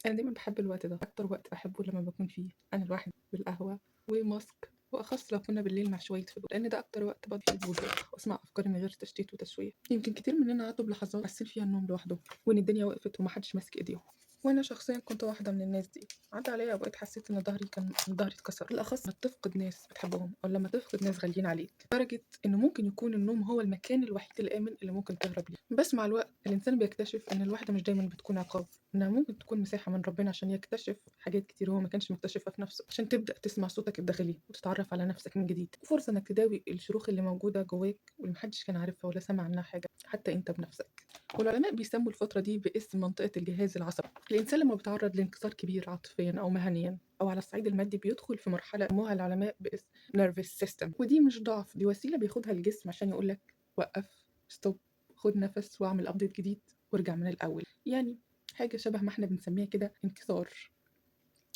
أنا دايمًا باحب الوقت ده، أكتر وقت باحبه لمّا باكون فيه أنا لوحدي بالقهوة وماسك، وأخص لو كنا بالليل مع شوية هدوء، لإن ده أكتر وقت باقضي فيه بوضوح وأسمع أفكاري من غير تشتيت وتشويش. يمكن كتير مننا عدّوا بلحظات حاسين فيها إنهم لوحدهم، وإن الدنيا وقفت وما حدش ماسك إيديهم، وأنا شخصيًا كنت واحدة من الناس دي. عدّى عليَّ أوقات حسيت إن ضهري اتكسر، بالأخص لمّا تفقد ناس بتحبهم أو لمّا تفقد ناس غاليين عليك، لدرجة إنه ممكن يكون النوم هو المكان الوحيد الآمن اللي ممكن تهرب ليه. بس مع الوقت الإنسان بيكتشف إن الوحدة مش دايمًا بتكون عقاب. إنها ممكن تكون مساحة من ربنا عشان يكتشف حاجات كتير هو ما كانش مكتشفها في نفسه، عشان تبدأ تسمع صوتك الداخلي وتتعرف على نفسك من جديد، وفرصة إنك تداوي الشروخ اللي موجودة جواك واللي محدش كان عارفها ولا سمع عنها حاجة حتى أنت بنفسك. والعلماء بيسموا الفترة دي باسم منطقة الجهاز العصبي. الإنسان لما بيتعرض لانكسار كبير عاطفيا أو مهنيا أو على الصعيد المادي بيدخل في مرحلة سموها العلماء باسم nervous system، ودي مش ضعف، دي وسيلة بياخدها الجسم عشان يقولك وقف، ستوب، خد نفس واعمل أبديت جديد وارجع من الأول. يعني حاجة شبه ما إحنا بنسميها كده انكسار،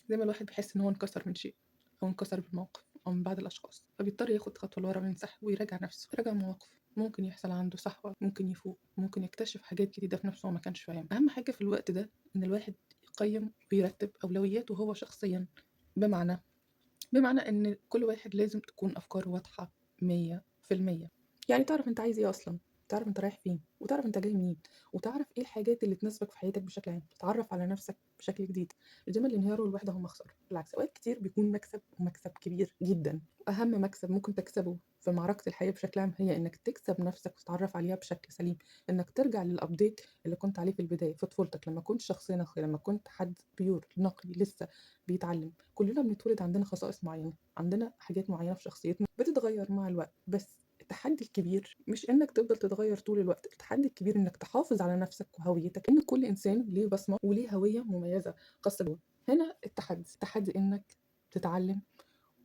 زي ما الواحد بيحس إن هو انكسر من شيء أو انكسر بالموقف أو من بعض الأشخاص، فبيضطر ياخد خطوة لورا وينسحب ويراجع نفسه، يراجع مواقف، ممكن يحصل عنده صحوة، ممكن يفوق، ممكن يكتشف حاجات جديدة في نفسه هو ما كانش فاهمها. أهم حاجة في الوقت ده إن الواحد يقيم ويرتب أولوياته هو شخصيا، بمعنى بمعنى إن كل واحد لازم تكون أفكاره واضحة 100%. يعني تعرف أنت عايز إيه أصلا، تعرف أنت رايح فين، وتعرف أنت جاي منين، وتعرف إيه الحاجات اللي تناسبك في حياتك بشكل عام، تتعرف على نفسك بشكل جديد. دايما الانهيار والوحدة هم خسارة، بالعكس أوقات كتير بيكون مكسب، ومكسب كبير جدا. أهم مكسب ممكن تكسبه في معركة الحياة بشكل عام هي إنك تكسب نفسك وتتعرف عليها بشكل سليم، إنك ترجع للأبديت اللي كنت عليه في البداية في طفولتك، لما كنت شخصية نقية، لما كنت حد بيور نقي لسه بيتعلم. كلنا بنتولد عندنا خصائص معينة، عندنا حاجات معينة في شخصيتنا بتتغير مع الوقت، بس التحدي الكبير مش انك تفضل تتغير طول الوقت، التحدي الكبير انك تحافظ على نفسك وهويتك، ان كل انسان ليه بصمة وليه هوية مميزة خاصة بيه. هنا التحدي انك تتعلم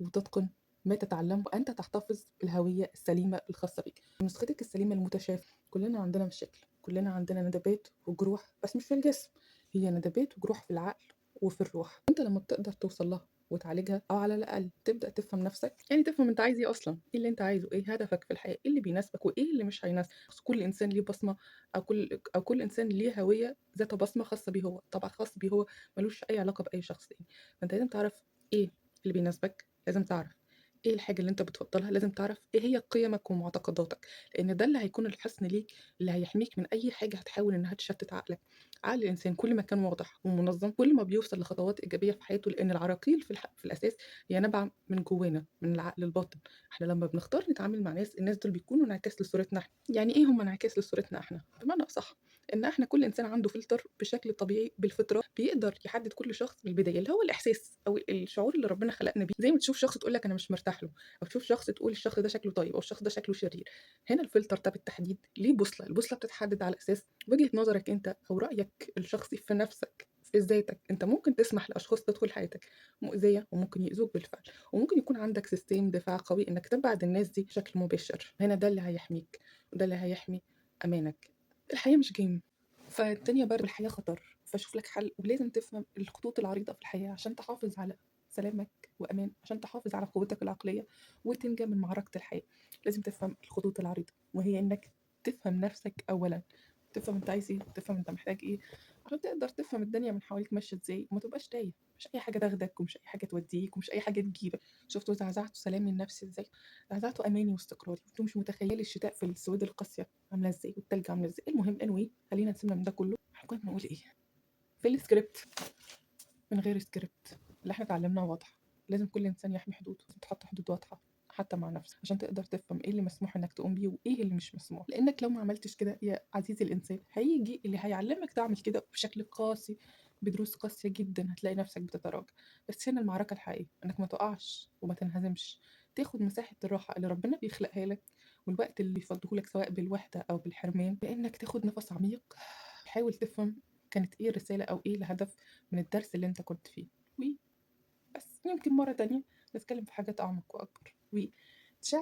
وتتقن ما تتعلم، وانت تحتفظ بالهوية السليمة الخاصة بك، نسختك السليمة المتشافة. كلنا عندنا مشاكل، كلنا عندنا ندبات وجروح، بس مش في الجسم، هي ندبات وجروح في العقل وفي الروح. انت لما بتقدر توصل لها وتعالجها، او على الاقل تبدا تفهم نفسك، يعني تفهم انت عايز ايه اصلا، ايه اللي انت عايزه، ايه هدفك في الحياه، ايه اللي بيناسبك وايه اللي مش هيناسبك. كل انسان ليه بصمه، او كل انسان ليه هويه ذات بصمه خاصه بيه هو، طبعا خاص بيه هو، ملوش اي علاقه باي شخص تاني. فانت لازم تعرف ايه اللي بيناسبك، لازم تعرف ايه الحاجه اللي انت بتفضلها، لازم تعرف ايه هي قيمك ومعتقداتك، لان ده اللي هيكون الحصن ليك، اللي هيحميك من اي حاجه هتحاول انها تشتت عقلك. عقل الإنسان كل ما كان واضح ومنظم، كل ما بيوصل لخطوات إيجابية في حياته، لأن العراقيل في الأساس هي نابعة من جوانا، من العقل الباطن. إحنا لما بنختار نتعامل مع ناس، الناس دول بيكونوا انعكاس لصورتنا إحنا. يعني إيه هم انعكاس لصورتنا إحنا؟ بمعنى أصح إن إحنا كل إنسان عنده فلتر بشكل طبيعي بالفطرة بيقدر يحدد كل شخص من البداية، اللي هو الإحساس أو الشعور اللي ربنا خلقنا بيه. زي ما تشوف شخص تقول لك أنا مش مرتاح له، أو تشوف شخص تقول الشخص ده شكله طيب أو الشخص ده شكله شرير. هنا الفلتر ده بالتحديد ليه بوصلة، البوصلة بتتحدد على أساس وجهة نظرك أنت أو رأيك الشخصي في نفسك، في ذاتك. أنت ممكن تسمح لأشخاص تدخل حياتك مؤذية وممكن يؤذوك بالفعل، وممكن يكون عندك سيستم دفاع قوي إنك تبعد الناس دي بشكل مباشر. هنا ده اللي هيحميك وده اللي هيحمي أمانك. الحياة مش جيم، فالدنيا برد، الحياة خطر، فشوف لك حل. ولازم تفهم الخطوط العريضة في الحياة عشان تحافظ على سلامك وأمان، عشان تحافظ على قوتك العقلية وتنجى من معركة الحياة. لازم تفهم الخطوط العريضة، وهي إنك تفهم نفسك أولا، تفهم انت عايز ايه، تفهم انت محتاج ايه، عشان تقدر تفهم الدنيا من حواليك ماشيه ازاي وما تبقاش تايه. مش اي حاجه تاخدك، ومش اي حاجه توديك، ومش اي حاجه تجيبك. شفتوا زعزعتوا سلامي النفسي ازاي، زعزعتوا اماني واستقراري، انتوا مش متخيلي الشتاء في السواد القاسيه عامله ازاي والتلج عامله ازاي. المهم انوي، خلينا نسيبنا من ده كله. احنا كنا بنقول ايه في السكريبت؟ من غير سكريبت اللي احنا اتعلمناه واضح. لازم كل انسان يحمي حدوده، لازم تحط حدود واضحه حتى مع نفسك، عشان تقدر تفهم ايه اللي مسموح انك تقوم بيه وايه اللي مش مسموح. لانك لو ما عملتش كده يا عزيزي الانسان، هيجي اللي هيعلمك تعمل كده بشكل قاسي، بدروس قاسيه جدا، هتلاقي نفسك بتتراجع. بس هنا المعركه الحقيقيه انك ما تقعش وما تنهزمش، تاخد مساحه الراحه اللي ربنا بيخلقها لك، والوقت اللي يفضله لك سواء بالوحده او بالحرمان، بانك تاخد نفس عميق. حاول تفهم كانت ايه الرساله او ايه الهدف من الدرس اللي انت كنت فيه. بس يمكن مرة تانية نتكلم في حاجات أعمق وأكبر. وتشاء